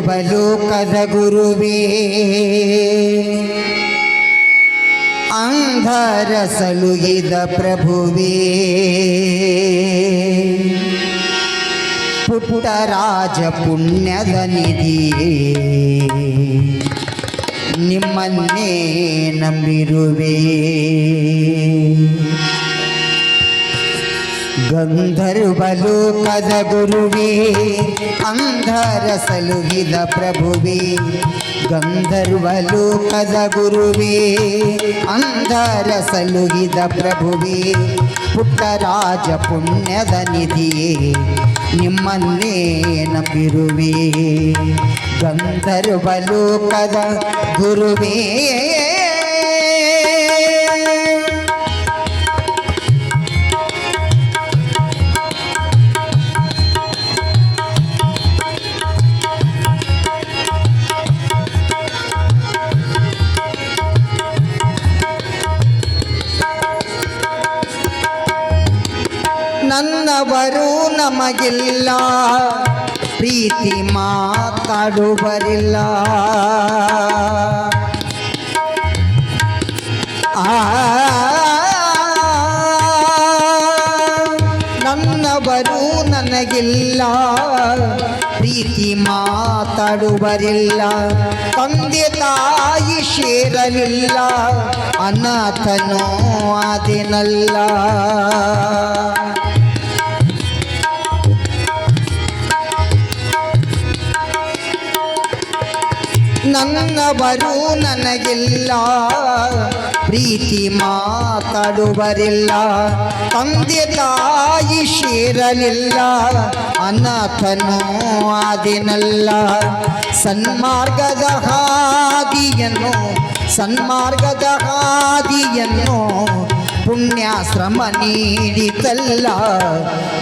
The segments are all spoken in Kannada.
ಗಂಧರ್ವಲೋಕದ ಗುರುವೇ ಅಂಧರ ಸಲುಹಿದ ಪ್ರಭುವೇ ಪುಟ್ಟರಾಜ ಪುಣ್ಯದ ನಿಧಿಯೇ ನಿಮ್ಮನ್ನೇ ನಂಬಿರುವೆ ಗಂಧರ್ವಲೋಕದ ಗುರುವೇ ಅಂಧರ ಸಲುಹಿದ ಪ್ರಭುವೇ ಗಂಧರ್ವಲೋಕದ ಗುರುವೇ ಅಂಧರ ಸಲುಹಿದ ಪ್ರಭುವೇ ಪುಟ್ಟರಾಜ ಪುಣ್ಯದ ನಿಧಿಯೇ ನಿಮ್ಮನ್ನೇ ನಂಬಿರುವೆ ಗಂಧರ್ವಲೋಕದ ಗುರುವೇ ನನ್ನವರು ನಮಗಿಲ್ಲ ಪ್ರೀತಿ ಮಾತಾಡುವರಿಲ್ಲ ನನ್ನವರು ನನಗಿಲ್ಲ ಪ್ರೀತಿ ಮಾತಾಡುವರಿಲ್ಲ ತಂದೆ ತಾಯಿ ಸೇರಲಿಲ್ಲ ಅನಾಥನೋ ಆದೆನಲ್ಲ ನನ್ನವರು ನನಗಿಲ್ಲ ಪ್ರೀತಿ ಮಾತಾಡುವರಿಲ್ಲ ತಂದೆ ತಾಯಿ ಸೇರಲಿಲ್ಲ ಅನಾಥನೋ ಆದೆನಲ್ಲ ಸನ್ಮಾರ್ಗದ ಹಾದಿಯನ್ನು ಪುಣ್ಯಾಶ್ರಮ ನೀಡಿತಲ್ಲ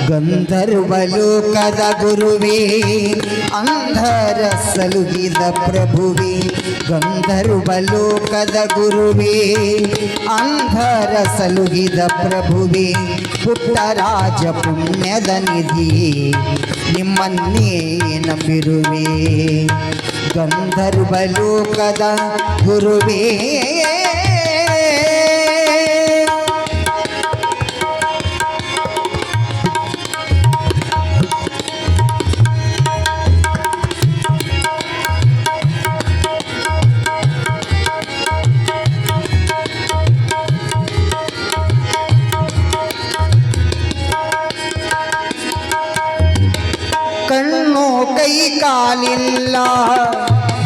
ಗಂಧರ್ವಲೋಕದ ಗುರುವೇ ಅಂಧರ ಸಲುಹಿದ ಪ್ರಭುವೇ ಗಂಧರ್ವಲೋಕದ ಗುರುವೇ ಅಂಧರ ಸಲುಹಿದ ಪ್ರಭುವೇ ಪುಟ್ಟರಾಜ ಪುಣ್ಯದ ನಿಧಿಯೇ ನಿಮ್ಮನ್ನೇ ನಂಬಿರುವೆ ಗಂಧರ್ವಲೋಕದ ಗುರುವೇ ಕಣ್ಣು ಕೈ ಕಾಲಿಲ್ಲ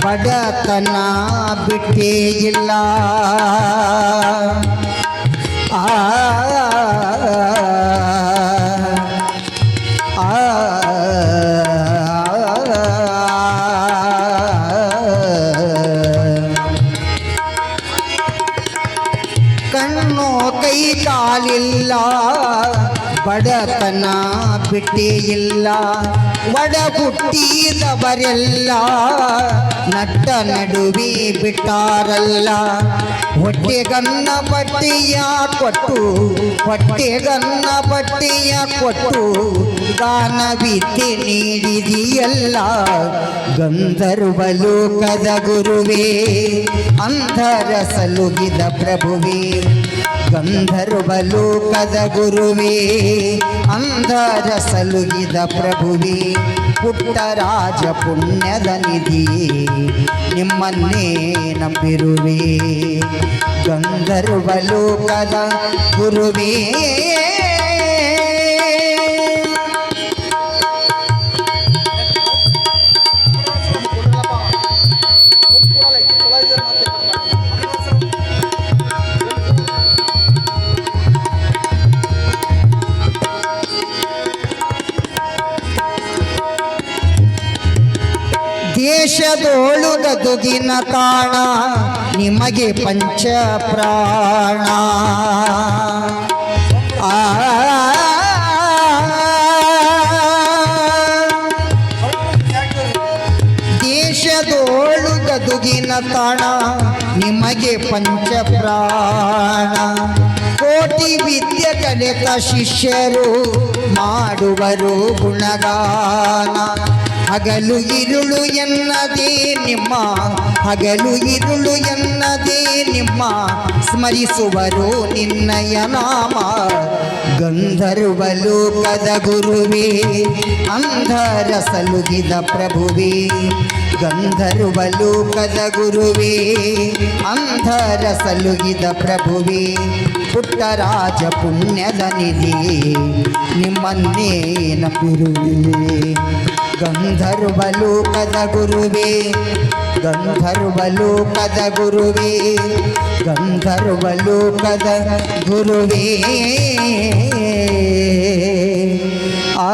ಬಡತನ ಬಿಟ್ಟೇ ಇಲ್ಲ ಕಣ್ಣು ಕೈ ಕಾಲಿಲ್ಲ ಬಡತನ ಬಿಟ್ಟೇ ಇಲ್ಲ ಒಡ ಹುಟ್ಟಿದವರೆಲ್ಲ ನಟ್ಟ ನಡುವೆ ಬಿಟ್ಟಾರಲ್ಲ ಹೊಟ್ಟೆಗನ್ನ ಬಟ್ಟೆಯ ಕೊಟ್ಟು ದಾನ ವಿದ್ಯೆ ನೀಡಿದೆಯಲ್ಲ ಗಂಧರ್ವಲೋಕದ ಗುರುವೇ ಅಂಧರ ಸಲುಹಿದ ಪ್ರಭುವೇ ಗಂಧರ್ವಲೋಕದ ಗುರುವೇ ಅಂಧರ ಸಲುಹಿದ ಪ್ರಭುವೇ ಪುಟ್ಟರಾಜ ಪುಣ್ಯದ ನಿಧಿಯೇ ನಿಮ್ಮನ್ನೇ ನಂಬಿರುವೆ ಗಂಧರ್ವಲೋಕದ ಗುರುವೇ ದೇಶದೋಳು ಗದುಗಿನ ತಾಣ ನಿಮಗೆ ಪಂಚ ಪ್ರಾಣ ದೇಶದೋಳು ಗದುಗಿನ ತಾಣ ನಿಮಗೆ ಪಂಚ ಪ್ರಾಣ ಕೋಟಿ ವಿದ್ಯೆ ಕಲಿತ ಶಿಷ್ಯರು ಮಾಡುವರು ಗುಣಗಾನ ಹಗಲು ಇರುಳು ಎನ್ನದೇ ನಿಮ್ಮ ಹಗಲು ಇರುಳು ಎನ್ನದೇ ನಿಮ್ಮ ಸ್ಮರಿಸುವರು ನಿನ್ನಯ ನಾಮ ಗಂಧರ್ವ ಲೋಕದ ಗುರುವೇ ಅಂಧರ ಸಲುಗಿದ ಪ್ರಭುವೇ ಗಂಧರ್ವ ಲೋಕದ ಗುರುವೇ ಅಂಧರ ಸಲುಗಿದ ಪ್ರಭುವೇ ಪುಟ್ಟರಾಜ ಪುಣ್ಯದ ನಿಧಿ ನಿಮ್ಮನ್ನೇ ನಂಬಿರುವೆ ಗಂಧರ್ವ ಲೋಕದ ಗುರುವೇ ಗಂಧರ್ವ ಲೋಕದ ಗುರುವೇ ಗಂಧರ್ವ ಲೋಕದ ಗುರುವೇ ಆ